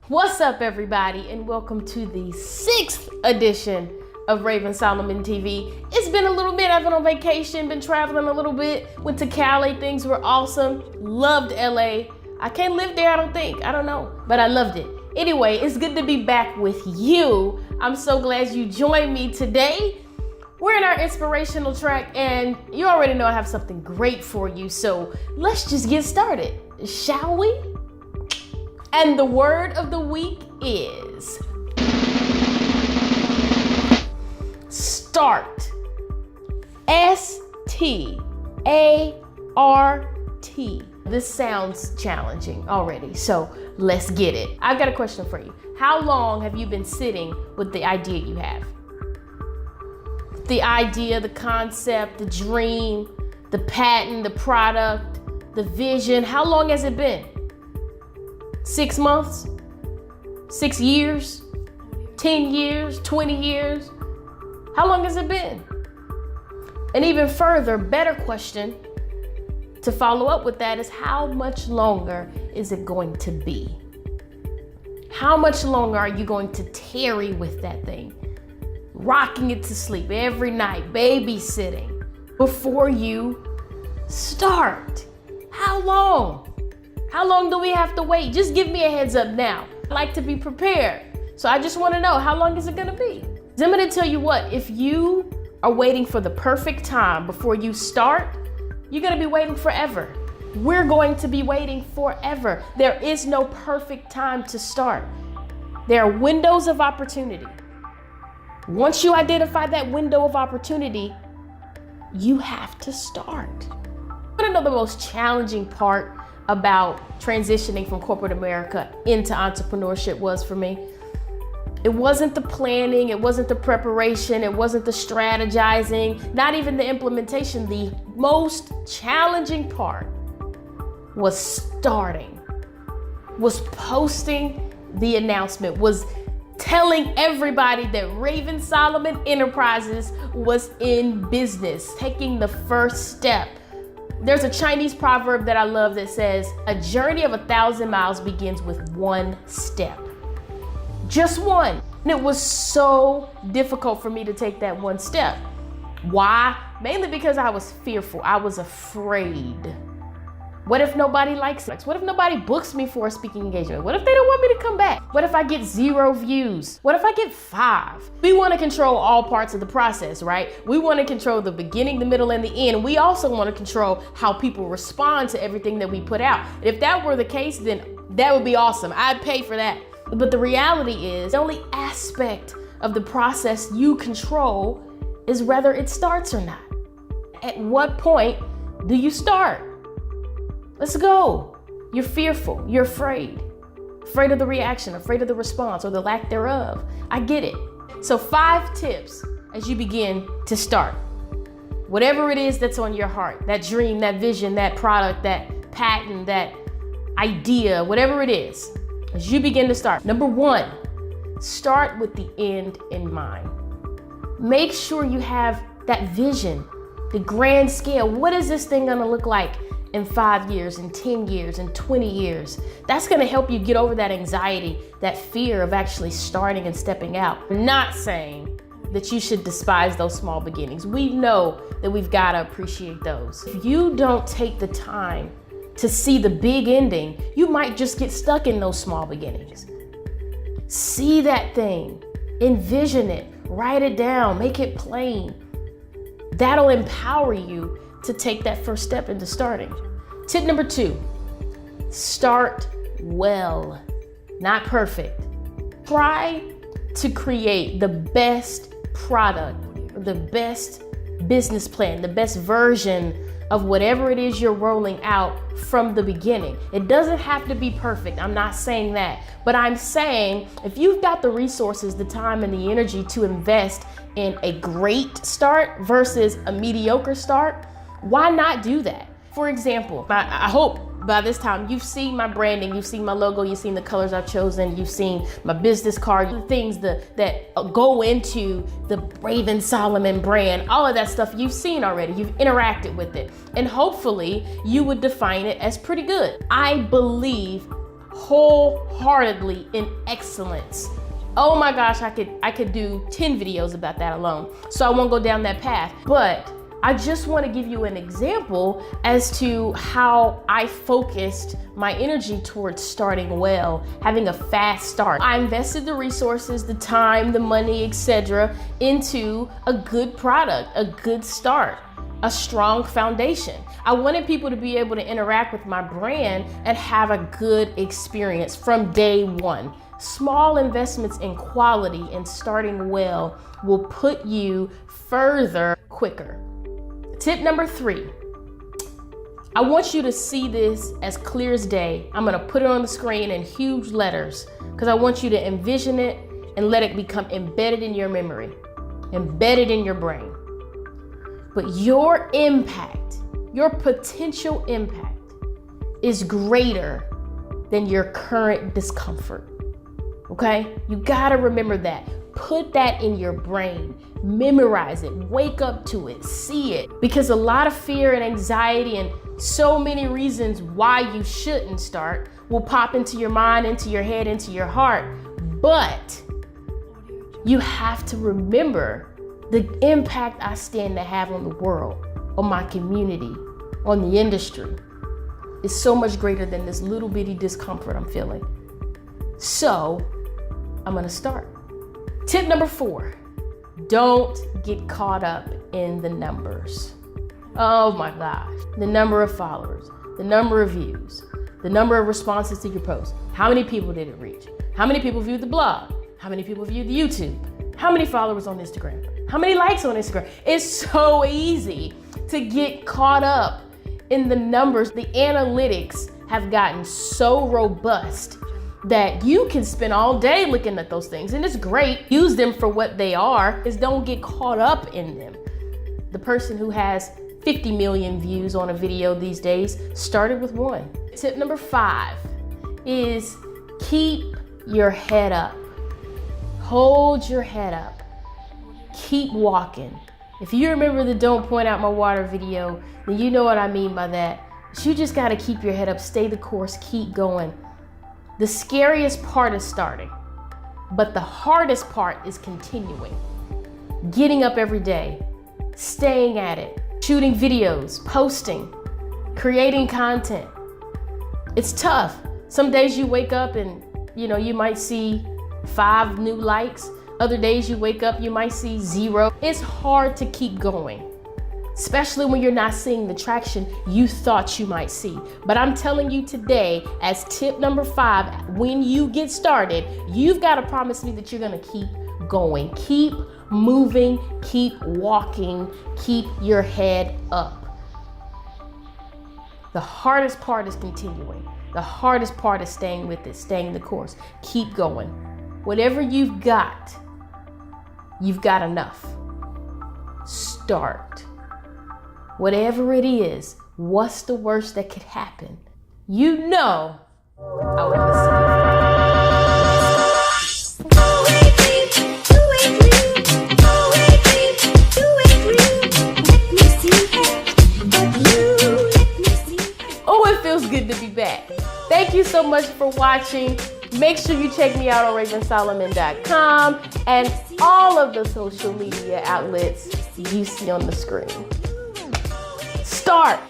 What's up, everybody, and welcome to the 6th edition of RavenSolomonTV. It's been a little bit. I've been on vacation, been traveling a little bit, went to Cali. Things were awesome. Loved LA. I can't live there, I don't think. I don't know, but I loved it. Anyway, it's good to be back with you. I'm so glad you joined me today. We're in our inspirational track, and you already know I have something great for you. So let's just get started, shall we? And the word of the week is start. S-T-A-R-T. This sounds challenging already, so let's get it. I've got a question for you. How long have you been sitting with the idea you have? The idea, the concept, the dream, the patent, the product, the vision. How long has it been? 6 months? 6 years? 10 years? 20 years? How long has it been? And even further, better question to follow up with that is, how much longer is it going to be? How much longer are you going to tarry with that thing? Rocking it to sleep every night, babysitting, before you start? How long? How long do we have to wait? Just give me a heads up now. I like to be prepared. So I just want to know, how long is it going to be? I'm going to tell you what, if you are waiting for the perfect time before you start, you're going to be waiting forever. We're going to be waiting forever. There is no perfect time to start. There are windows of opportunity. Once you identify that window of opportunity, you have to start. I don't know the most challenging part about transitioning from corporate America into entrepreneurship was for me. It wasn't the planning, it wasn't the preparation, it wasn't the strategizing, not even the implementation. The most challenging part was starting, was posting the announcement, was telling everybody that Raven Solomon Enterprises was in business, taking the first step. There's a Chinese proverb that I love that says, a journey of 1,000 miles begins with one step. Just one. And it was so difficult for me to take that one step. Why? Mainly because I was fearful. I was afraid. What if nobody likes it? What if nobody books me for a speaking engagement? What if they don't want me to come back? What if I get 0 views? What if I get 5? We want to control all parts of the process, right? We want to control the beginning, the middle, and the end. We also want to control how people respond to everything that we put out. If that were the case, then that would be awesome. I'd pay for that. But the reality is, the only aspect of the process you control is whether it starts or not. At what point do you start? Let's go. You're fearful. You're afraid. Afraid of the reaction, afraid of the response or the lack thereof. I get it. So 5 tips as you begin to start. Whatever it is that's on your heart, that dream, that vision, that product, that patent, that idea, whatever it is, as you begin to start. Number 1, start with the end in mind. Make sure you have that vision, the grand scale. What is this thing gonna look like in 5 years, in 10 years, in 20 years? That's gonna help you get over that anxiety, that fear of actually starting and stepping out. I'm not saying that you should despise those small beginnings. We know that we've gotta appreciate those. If you don't take the time to see the big ending, you might just get stuck in those small beginnings. See that thing, envision it, write it down, make it plain. That'll empower you to take that first step into starting. Tip number 2, start well, not perfect. Try to create the best product, the best business plan, the best version of whatever it is you're rolling out from the beginning. It doesn't have to be perfect. I'm not saying that, but I'm saying if you've got the resources, the time, and the energy to invest in a great start versus a mediocre start, why not do that? For example, I hope by this time you've seen my branding, you've seen my logo, you've seen the colors I've chosen, you've seen my business card, the things that go into the Raven Solomon brand, all of that stuff you've seen already, you've interacted with it, and hopefully you would define it as pretty good. I believe wholeheartedly in excellence. Oh my gosh, I could do 10 videos about that alone. So I won't go down that path, but I just want to give you an example as to how I focused my energy towards starting well, having a fast start. I invested the resources, the time, the money, etc. into a good product, a good start, a strong foundation. I wanted people to be able to interact with my brand and have a good experience from day one. Small investments in quality and starting well will put you further quicker. Tip number 3, I want you to see this as clear as day. I'm gonna put it on the screen in huge letters because I want you to envision it and let it become embedded in your memory, embedded in your brain. But your impact, your potential impact is greater than your current discomfort, okay? You gotta remember that. Put that in your brain, memorize it, wake up to it, see it. Because a lot of fear and anxiety and so many reasons why you shouldn't start will pop into your mind, into your head, into your heart. But you have to remember the impact I stand to have on the world, on my community, on the industry is so much greater than this little bitty discomfort I'm feeling. So I'm gonna start. Tip number 4, don't get caught up in the numbers. Oh my gosh, the number of followers, the number of views, the number of responses to your post. How many people did it reach? How many people viewed the blog? How many people viewed the YouTube? How many followers on Instagram? How many likes on Instagram? It's so easy to get caught up in the numbers. The analytics have gotten so robust that you can spend all day looking at those things, and it's great. Use them for what they are, is don't get caught up in them. The person who has 50 million views on a video these days started with 1. Tip number 5 is keep your head up. Hold your head up. Keep walking. If you remember the Don't Point Out My Water video, then you know what I mean by that. But you just gotta keep your head up, stay the course, keep going. The scariest part is starting, but the hardest part is continuing. Getting up every day, staying at it, shooting videos, posting, creating content. It's tough. Some days you wake up and you might see 5 new likes. Other days you wake up, you might see 0. It's hard to keep going, especially when you're not seeing the traction you thought you might see. But I'm telling you today, as tip number 5, when you get started, you've got to promise me that you're gonna keep going, keep moving, keep walking, keep your head up. The hardest part is continuing. The hardest part is staying with it, staying the course. Keep going. Whatever you've got enough. Start. Whatever it is, what's the worst that could happen? I want to see. Oh, it feels good to be back. Thank you so much for watching. Make sure you check me out on RavenSolomon.com and all of the social media outlets you see on the screen. Start.